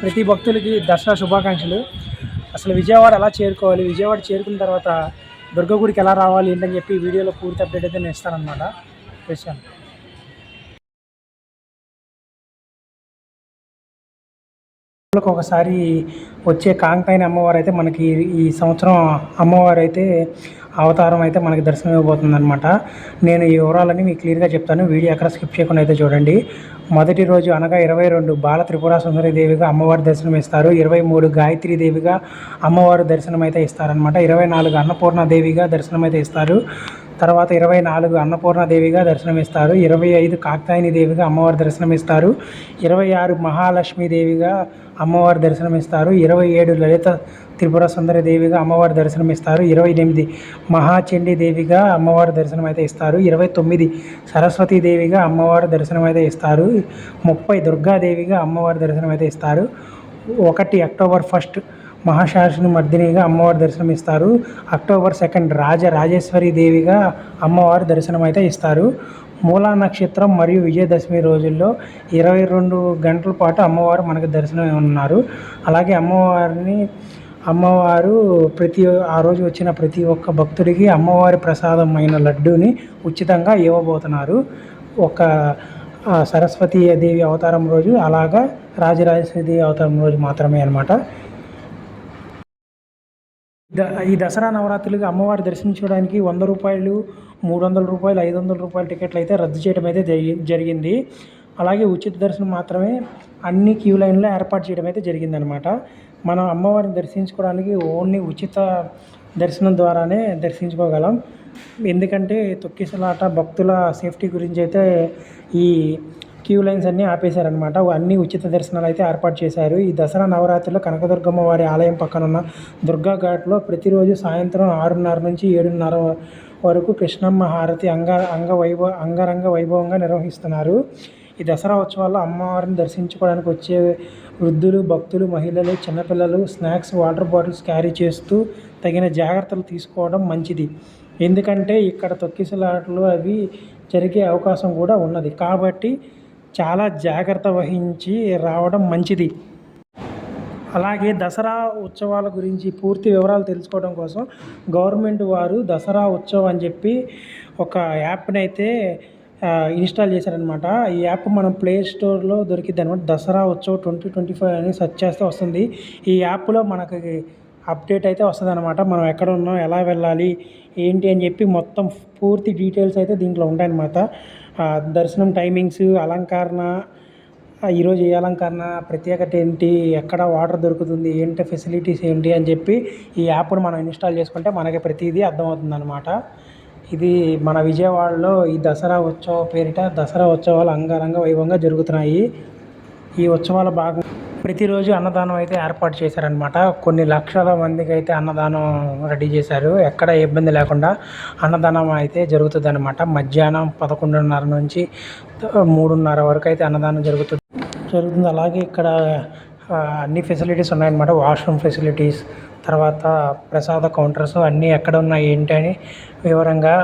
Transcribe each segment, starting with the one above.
ప్రతి భక్తులకి దసరా శుభాకాంక్షలు. అసలు విజయవాడ ఎలా చేరుకోవాలి, విజయవాడ చేరుకున్న తర్వాత దుర్గ గుడికి ఎలా రావాలి ఏంటని చెప్పి వీడియోలో పూర్తి అప్డేట్ అయితే నేను ఇస్తానన్నమాట. విషయం ఒకసారి వచ్చే కాంకాయని అమ్మవారు అయితే మనకి ఈ సంవత్సరం అమ్మవారు అయితే అవతారం అయితే మనకి దర్శనం ఇవ్వబోతుంది అనమాట. నేను ఈ వివరాలన్నీ మీకు క్లియర్గా చెప్తాను, వీడియో ఎక్కడ స్కిప్ చేయకుండా అయితే చూడండి. మొదటి రోజు అనగా 22 బాల త్రిపుర సుందరి దేవిగా అమ్మవారి దర్శనం ఇస్తారు. 23 గాయత్రి దేవిగా అమ్మవారు దర్శనం అయితే ఇస్తారనమాట. 24 అన్నపూర్ణాదేవిగా దర్శనం అయితే ఇస్తారు. తర్వాత 24 అన్నపూర్ణాదేవిగా దర్శనమిస్తారు. 25 కాత్యాయని దేవిగా అమ్మవారి దర్శనమిస్తారు. 26 మహాలక్ష్మీదేవిగా అమ్మవారి దర్శనమిస్తారు. 27 లలిత త్రిపుర సుందరి దేవిగా అమ్మవారి దర్శనమిస్తారు. 28 మహాచండీ దేవిగా అమ్మవారి దర్శనం అయితే ఇస్తారు. 29 సరస్వతీదేవిగా అమ్మవారి దర్శనం అయితే ఇస్తారు. 30 దుర్గాదేవిగా అమ్మవారి దర్శనం అయితే ఇస్తారు. 1 అక్టోబర్ 1 మహాశాసని మర్దినిగా అమ్మవారి దర్శనం ఇస్తారు. అక్టోబర్ 2 రాజరాజేశ్వరి దేవిగా అమ్మవారి దర్శనం అయితే ఇస్తారు. మూలా నక్షత్రం మరియు విజయదశమి రోజుల్లో 22 గంటల పాటు అమ్మవారు మనకు దర్శనం ఉన్నారు. అలాగే అమ్మవారు ఆ రోజు వచ్చిన ప్రతి ఒక్క భక్తుడికి అమ్మవారి ప్రసాదమైన లడ్డూని ఉచితంగా ఇవ్వబోతున్నారు. ఒక సరస్వతీ దేవి అవతారం రోజు, అలాగా రాజరాజేశ్వరి దేవి అవతారం రోజు మాత్రమే అనమాట. ఈ దసరా నవరాత్రులకి అమ్మవారి దర్శించడానికి 100 రూపాయలు, 300 రూపాయలు, 500 రూపాయల టికెట్లు అయితే రద్దు చేయడం అయితే జరిగింది. అలాగే ఉచిత దర్శనం మాత్రమే అన్ని క్యూ లైన్లో ఏర్పాటు చేయడం అయితే జరిగిందనమాట. మనం అమ్మవారిని దర్శించుకోవడానికి ఓన్లీ ఉచిత దర్శనం ద్వారానే దర్శించుకోగలం. ఎందుకంటే తొక్కిసలాట భక్తుల సేఫ్టీ గురించి అయితే ఈ క్యూ లైన్స్ అన్నీ ఆపేశారనమాట. అన్ని ఉచిత దర్శనాలు అయితే ఏర్పాటు చేశారు. ఈ దసరా నవరాత్రిలో కనకదుర్గమ్మ వారి ఆలయం పక్కనున్న దుర్గా ఘాట్లో ప్రతిరోజు సాయంత్రం 6:30 నుంచి 7:30 వరకు కృష్ణమ్మ హారతి అంగరంగ వైభవంగా నిర్వహిస్తున్నారు. ఈ దసరా ఉత్సవాల్లో అమ్మవారిని దర్శించుకోవడానికి వచ్చే వృద్ధులు, భక్తులు, మహిళలు, చిన్నపిల్లలు స్నాక్స్, వాటర్ బాటిల్స్ క్యారీ చేస్తూ తగిన జాగ్రత్తలు తీసుకోవడం మంచిది. ఎందుకంటే ఇక్కడ తొక్కిసలాటలు అవి జరిగే అవకాశం కూడా ఉన్నది. కాబట్టి చాలా జాగ్రత్త వహించి రావడం మంచిది. అలాగే దసరా ఉత్సవాల గురించి పూర్తి వివరాలు తెలుసుకోవడం కోసం గవర్నమెంట్ వారు దసరా ఉత్సవం అని చెప్పి ఒక యాప్ని అయితే ఇన్స్టాల్ చేశారనమాట. ఈ యాప్ మనం ప్లే స్టోర్లో దొరికిద్ది అనమాట. దసరా ఉత్సవ్ 2025 అని సెర్చ్ చేస్తే వస్తుంది. ఈ యాప్లో మనకి అప్డేట్ అయితే వస్తుంది అనమాట. మనం ఎక్కడ ఉన్నాం, ఎలా వెళ్ళాలి, ఏంటి అని చెప్పి మొత్తం పూర్తి డీటెయిల్స్ అయితే దీంట్లో ఉంటాయన్నమాట. దర్శనం టైమింగ్స్, అలంకరణ, ఈరోజు ఏ అలంకరణ, ప్రత్యేకత ఏంటి, ఎక్కడ వాటర్ దొరుకుతుంది, ఏంటి ఫెసిలిటీస్ ఏంటి అని చెప్పి ఈ యాప్ను మనం ఇన్స్టాల్ చేసుకుంటే మనకి ప్రతిదీ అర్థమవుతుంది అనమాట. ఇది మన విజయవాడలో ఈ దసరా ఉత్సవ పేరిట దసరా ఉత్సవాలు అంగరంగ వైభవంగా జరుగుతున్నాయి. ఈ ఉత్సవాల భాగం ప్రతిరోజు అన్నదానం అయితే ఏర్పాటు చేశారనమాట. కొన్ని లక్షల మందికి అయితే అన్నదానం రెడీ చేశారు. ఎక్కడ ఇబ్బంది లేకుండా అన్నదానం అయితే జరుగుతుంది అనమాట. మధ్యాహ్నం 11:30 నుంచి 3:30 వరకు అయితే అన్నదానం జరుగుతుంది. అలాగే ఇక్కడ అన్ని ఫెసిలిటీస్ ఉన్నాయన్నమాట. వాష్రూమ్ ఫెసిలిటీస్, తర్వాత ప్రసాద కౌంటర్స్ అన్నీ ఎక్కడ ఉన్నాయి ఏంటి అని వివరంగా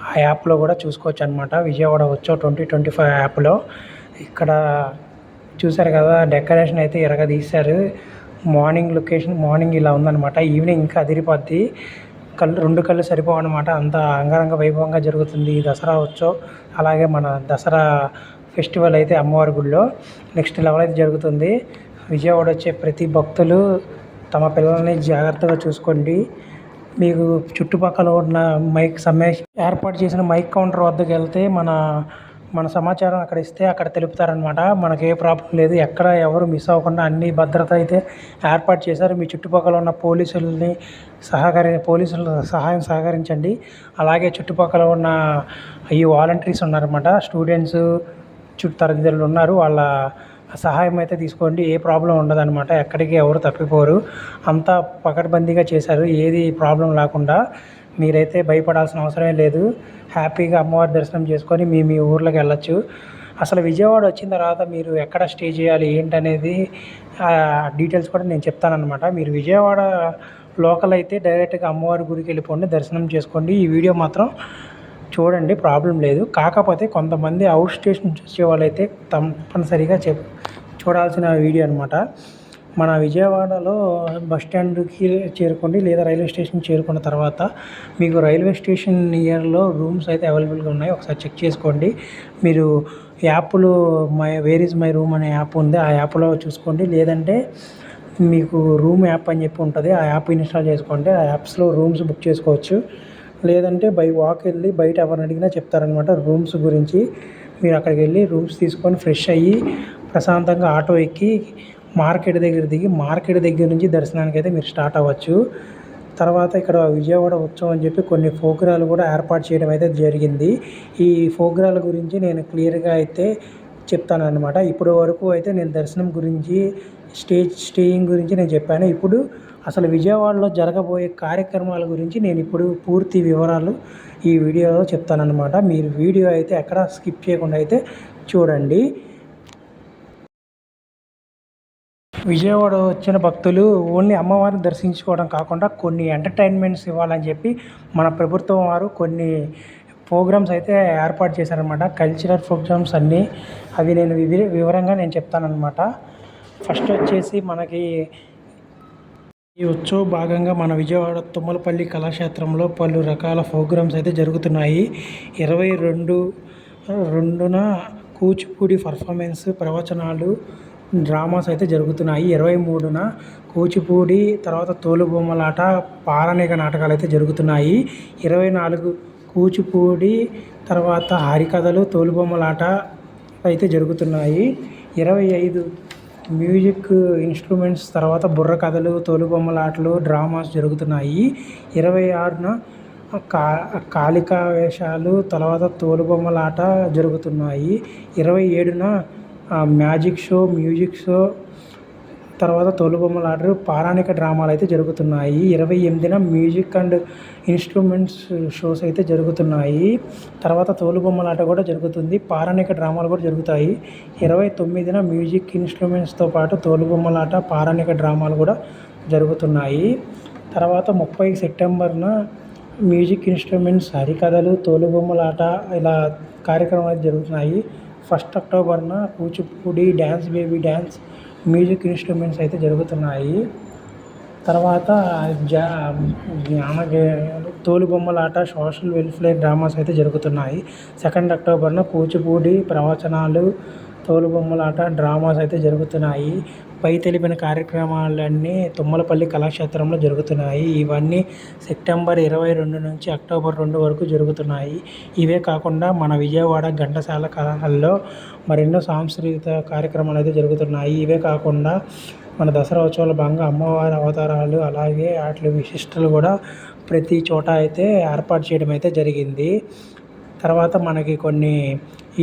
ఆ యాప్లో కూడా చూసుకోవచ్చు అనమాట. విజయవాడ ఉత్సవ్ 2025 యాప్లో ఇక్కడ చూశారు కదా, డెకరేషన్ అయితే తీశారు. మార్నింగ్ ఇలా ఉందన్నమాట. ఈవినింగ్ ఇంకా అదిరిపోద్ది. 2 కళ్ళు సరిపోవన్నమాట. అంత అంగరంగ వైభవంగా జరుగుతుంది ఈ దసరా ఉత్సవ్. అలాగే మన దసరా ఫెస్టివల్ అయితే అమ్మవారి గుడిలో నెక్స్ట్ లెవెల్ అయితే జరుగుతుంది. విజయవాడ వచ్చే ప్రతి భక్తులు తమ పిల్లల్ని జాగ్రత్తగా చూసుకోండి. మీకు చుట్టుపక్కల ఉన్న ఏర్పాటు చేసిన మైక్ కౌంటర్ వద్దకు వెళ్తే మన సమాచారం అక్కడ ఇస్తే అక్కడ తెలుపుతారనమాట. మనకు ఏ ప్రాబ్లం లేదు, ఎక్కడ ఎవరు మిస్ అవ్వకుండా అన్ని భద్రత అయితే ఏర్పాటు చేశారు. మీ చుట్టుపక్కల ఉన్న పోలీసుల సహాయం సహకరించండి. అలాగే చుట్టుపక్కల ఉన్న ఈ వాలంటీర్స్ ఉన్నారన్నమాట, స్టూడెంట్స్ తరగతులు ఉన్నారు, వాళ్ళ సహాయం అయితే తీసుకోండి. ఏ ప్రాబ్లం ఉండదన్నమాట. ఎక్కడికి ఎవరు తప్పిపోరు. అంతా పకడ్బందీగా చేశారు, ఏది ప్రాబ్లం లేకుండా. మీరైతే భయపడాల్సిన అవసరమే లేదు. హ్యాపీగా అమ్మవారి దర్శనం చేసుకొని మీ ఊర్లోకి వెళ్ళచ్చు. అసలు విజయవాడ వచ్చిన తర్వాత మీరు ఎక్కడ స్టే చేయాలి ఏంటనేది డీటెయిల్స్ కూడా నేను చెప్తానన్నమాట. మీరు విజయవాడ లోకల్ అయితే డైరెక్ట్గా అమ్మవారి గుడికి వెళ్ళిపోండి, దర్శనం చేసుకోండి. ఈ వీడియో మాత్రం చూడండి, ప్రాబ్లం లేదు. కాకపోతే కొంతమంది అవుట్ స్టేషన్ చూసే వాళ్ళైతే తప్పనిసరిగా చూడాల్సిన వీడియో అనమాట. మన విజయవాడలో బస్ స్టాండ్కి చేరుకోండి, లేదా రైల్వే స్టేషన్కి చేరుకున్న తర్వాత మీకు రైల్వే స్టేషన్ నియర్లో రూమ్స్ అయితే అవైలబుల్గా ఉన్నాయి. ఒకసారి చెక్ చేసుకోండి. మీరు యాప్లో వేర్ ఈజ్ మై రూమ్ అనే యాప్ ఉంది, ఆ యాప్లో చూసుకోండి. లేదంటే మీకు రూమ్ యాప్ అని చెప్పి ఉంటుంది, ఆ యాప్ ఇన్స్టాల్ చేసుకోండి. ఆ యాప్స్లో రూమ్స్ బుక్ చేసుకోవచ్చు. లేదంటే బై వాక్ వెళ్ళి బయట ఎవరిని అడిగినా చెప్తారనమాట రూమ్స్ గురించి. మీరు అక్కడికి వెళ్ళి రూమ్స్ తీసుకొని ఫ్రెష్ అయ్యి ప్రశాంతంగా ఆటో ఎక్కి మార్కెట్ దగ్గర దిగి మార్కెట్ దగ్గర నుంచి దర్శనానికి అయితే మీరు స్టార్ట్ అవ్వచ్చు. తర్వాత ఇక్కడ విజయవాడ ఉత్సవం అని చెప్పి కొన్ని ప్రోగ్రాలు కూడా ఏర్పాటు చేయడం అయితే జరిగింది. ఈ ప్రోగ్రాల గురించి నేను క్లియర్గా అయితే చెప్తానన్నమాట. ఇప్పటి వరకు అయితే నేను దర్శనం గురించి స్టేయింగ్ గురించి నేను చెప్పాను. ఇప్పుడు అసలు విజయవాడలో జరగబోయే కార్యక్రమాల గురించి నేను ఇప్పుడు పూర్తి వివరాలు ఈ వీడియోలో చెప్తానన్నమాట. మీరు వీడియో అయితే ఎక్కడ స్కిప్ చేయకుండా అయితే చూడండి. విజయవాడ వచ్చిన భక్తులు ఓన్లీ అమ్మవారిని దర్శించుకోవడం కాకుండా కొన్ని ఎంటర్టైన్మెంట్స్ ఇవ్వాలని చెప్పి మన ప్రభుత్వం వారు కొన్ని ప్రోగ్రామ్స్ అయితే ఏర్పాటు చేశారనమాట. కల్చరల్ ప్రోగ్రామ్స్ అన్నీ అవి నేను వివరంగా నేను చెప్తానన్నమాట. ఫస్ట్ వచ్చేసి మనకి ఈ ఉత్సవ భాగంగా మన విజయవాడ తుమ్మలపల్లి కళాక్షేత్రంలో పలు రకాల ప్రోగ్రామ్స్ అయితే జరుగుతున్నాయి. 22న కూచిపూడి పర్ఫార్మెన్స్, ప్రవచనాలు, డ్రామాస్ అయితే జరుగుతున్నాయి. 23న కూచిపూడి, తర్వాత తోలుబొమ్మలాట, పారనేక నాటకాలు అయితే జరుగుతున్నాయి. 24 కూచిపూడి, తర్వాత హరికథలు, తోలుబొమ్మలాట అయితే జరుగుతున్నాయి. 25 మ్యూజిక్ ఇన్స్ట్రుమెంట్స్, తర్వాత బుర్ర కథలు, తోలుబొమ్మలాటలు, డ్రామాస్ జరుగుతున్నాయి. 26న కాళికా వేషాలు, తర్వాత తోలుబొమ్మలాట జరుగుతున్నాయి. 27న మ్యాజిక్ షో, మ్యూజిక్ షో, తర్వాత తోలుబొమ్మలాట, పౌరాణిక డ్రామాలు అయితే జరుగుతున్నాయి. 28న మ్యూజిక్ అండ్ ఇన్స్ట్రుమెంట్స్ షోస్ అయితే జరుగుతున్నాయి. తర్వాత తోలుబొమ్మలాట కూడా జరుగుతుంది, పౌరాణిక డ్రామాలు కూడా జరుగుతాయి. 29న మ్యూజిక్ ఇన్స్ట్రుమెంట్స్తో పాటు తోలుబొమ్మలాట, పౌరాణిక డ్రామాలు కూడా జరుగుతున్నాయి. తర్వాత 30 సెప్టెంబర్న మ్యూజిక్ ఇన్స్ట్రుమెంట్స్, హరికథలు, తోలుబొమ్మలాట ఇలా కార్యక్రమాలు జరుగుతున్నాయి. 1 అక్టోబర్న Kuchipudi, dance baby dance, music instruments అయితే జరుగుతున్నాయి. తర్వాత తోలుబొమ్మలాట, సోషల్ వెల్ఫేర్ డ్రామాస్ అయితే జరుగుతున్నాయి. 2 అక్టోబర్న కూచిపూడి, ప్రవచనాలు, తోలుబొమ్మలాట, డ్రామాస్ అయితే జరుగుతున్నాయి. పై తెలిపిన కార్యక్రమాలన్నీ తుమ్మలపల్లి కళాక్షేత్రంలో జరుగుతున్నాయి. ఇవన్నీ సెప్టెంబర్ 22 నుంచి అక్టోబర్ 2 వరకు జరుగుతున్నాయి. ఇవే కాకుండా మన విజయవాడ ఘంటసాల కళాహాల్లో మరెన్నో సాంస్కృతిక కార్యక్రమాలు అయితే జరుగుతున్నాయి. ఇవే కాకుండా మన దసరా ఉత్సవాల భాగంగా అమ్మవారి అవతారాలు, అలాగే వాటి విశిష్టలు కూడా ప్రతి చోట అయితే ఏర్పాటు చేయడం అయితే జరిగింది. తర్వాత మనకి కొన్ని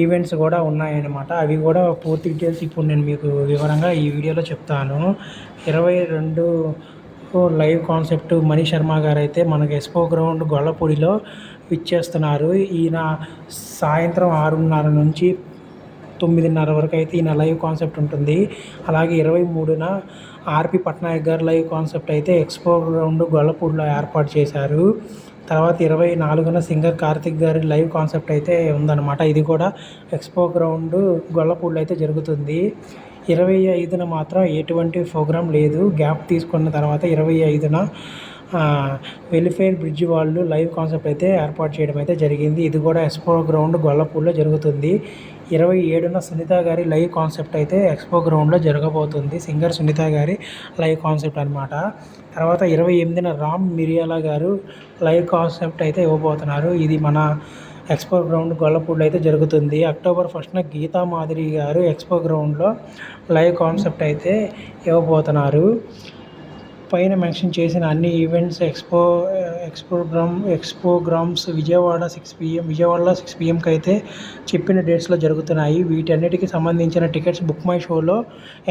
ఈవెంట్స్ కూడా ఉన్నాయన్నమాట. అవి కూడా పూర్తి డీటెయిల్స్ ఇప్పుడు నేను మీకు వివరంగా ఈ వీడియోలో చెప్తాను. 22 లైవ్ కాన్సెప్ట్ మణి శర్మ గారు అయితే మనకి ఎక్స్పో గ్రౌండ్ గొల్లపూడిలో విచ్చేస్తున్నారు. ఈయన సాయంత్రం 6:30 నుంచి 9:30 వరకు అయితే ఈయన లైవ్ కాన్సెప్ట్ ఉంటుంది. అలాగే 23న ఆర్పి పట్నాయక్ గారు లైవ్ కాన్సెప్ట్ అయితే ఎక్స్పో గ్రౌండ్ గొల్లపూడిలో ఏర్పాటు చేశారు. తర్వాత 24న సింగర్ కార్తిక్ గారి లైవ్ కాన్సెప్ట్ అయితే ఉందన్నమాట. ఇది కూడా ఎక్స్పో గ్రౌండ్ గొల్లపూడిలో అయితే జరుగుతుంది. 25న మాత్రం ఎటువంటి ప్రోగ్రాం లేదు. గ్యాప్ తీసుకున్న తర్వాత 25న వెల్ఫేర్ బ్రిడ్జ్ వాళ్ళు లైవ్ కాన్సెప్ట్ అయితే ఏర్పాటు చేయడం అయితే జరిగింది. ఇది కూడా ఎక్స్పో గ్రౌండ్ గొల్లపూడిలో జరుగుతుంది. 27న సునీత గారి లైవ్ కాన్సెప్ట్ అయితే ఎక్స్పో గ్రౌండ్లో జరగబోతుంది. సింగర్ సునీత గారి లైవ్ కాన్సెప్ట్ అనమాట. తర్వాత 28న రామ్ మిరియాల గారు లైవ్ కాన్సెప్ట్ అయితే ఇవ్వబోతున్నారు. ఇది మన ఎక్స్పో గ్రౌండ్ గొల్లపూడిలో అయితే జరుగుతుంది. అక్టోబర్ 1న గీతా మాధురి గారు ఎక్స్పో గ్రౌండ్లో లైవ్ కాన్సెప్ట్ అయితే ఇవ్వబోతున్నారు. పైన మెన్షన్ చేసిన అన్ని ఈవెంట్స్ ఎక్స్పోగ్రామ్స్ విజయవాడలో 6 PM అయితే చెప్పిన డేట్స్లో జరుగుతున్నాయి. వీటన్నిటికీ సంబంధించిన టికెట్స్ బుక్ మై షోలో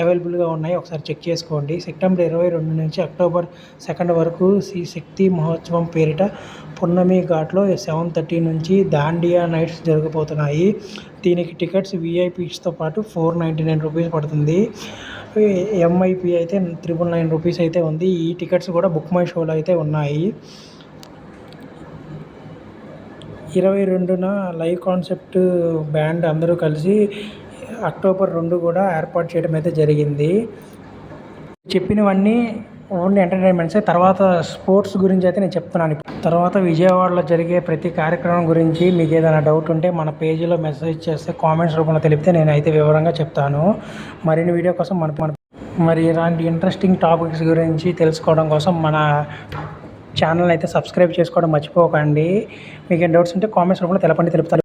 అవైలబుల్గా ఉన్నాయి. ఒకసారి చెక్ చేసుకోండి. సెప్టెంబర్ 22 నుంచి అక్టోబర్ 2 వరకు శ్రీ శక్తి మహోత్సవం పేరిట పున్నమి ఘాట్లో 7:30 నుంచి దాండియా నైట్స్ జరగబోతున్నాయి. దీనికి టికెట్స్ VIPస్తో పాటు 499 రూపీస్ పడుతుంది. MIP అయితే 999 రూపీస్ అయితే ఉంది. ఈ టికెట్స్ కూడా బుక్ మై షోలో అయితే ఉన్నాయి. 22న లైవ్ కాన్సెప్ట్ బ్యాండ్ అందరూ కలిసి అక్టోబర్ 2 కూడా ఏర్పాటు చేయడం అయితే జరిగింది. చెప్పినవన్నీ ఓన్లీ ఎంటర్టైన్మెంట్సే. తర్వాత స్పోర్ట్స్ గురించి అయితే నేను చెప్తున్నాను. తర్వాత విజయవాడలో జరిగే ప్రతి కార్యక్రమం గురించి మీకు ఏదైనా డౌట్ ఉంటే మన పేజీలో మెసేజ్ చేస్తే కామెంట్స్ రూపంలో తెలిపితే నేనైతే వివరంగా చెప్తాను. మరిన్ని వీడియో కోసం మరి ఇలాంటి ఇంట్రెస్టింగ్ టాపిక్స్ గురించి తెలుసుకోవడం కోసం మన ఛానల్ అయితే సబ్స్క్రైబ్ చేసుకోవడం మర్చిపోకండి. మీకు ఏం డౌట్స్ ఉంటే కామెంట్స్ రూపంలో తెలుపుతాను.